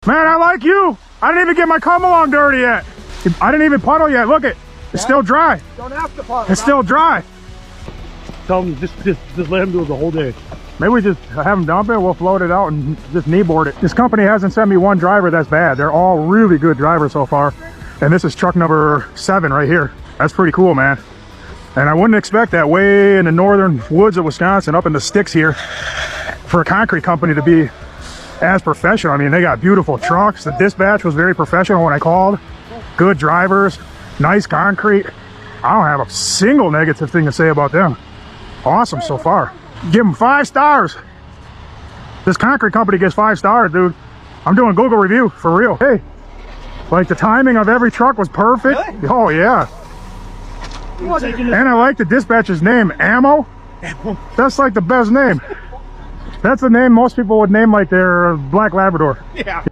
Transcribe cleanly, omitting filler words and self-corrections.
Man, I like you. I didn't even get my come along dirty yet. I didn't even puddle yet. Look it. It's still dry. Don't have to puddle. It's still dry. Tell them just let him do it the whole day. Maybe we just have them dump it. We'll float it out and just kneeboard it. This company hasn't sent me one driver that's bad. They're all really good drivers so far. And this is truck number 7 right here. That's pretty cool, man. And I wouldn't expect that way in the northern woods of Wisconsin, up in the sticks here, for a concrete company to be as professional. I mean, they got beautiful trucks. The dispatch was very professional when I called. Good drivers, nice concrete. I don't have a single negative thing to say about them. Awesome so far. Give them 5 stars. This concrete company gets 5 stars, dude. I'm doing Google review for real. Hey, like the timing of every truck was perfect. Really? Oh yeah. And I like the dispatcher's name, Ammo. That's like the best name. That's the name most people would name like their black Labrador. Yeah.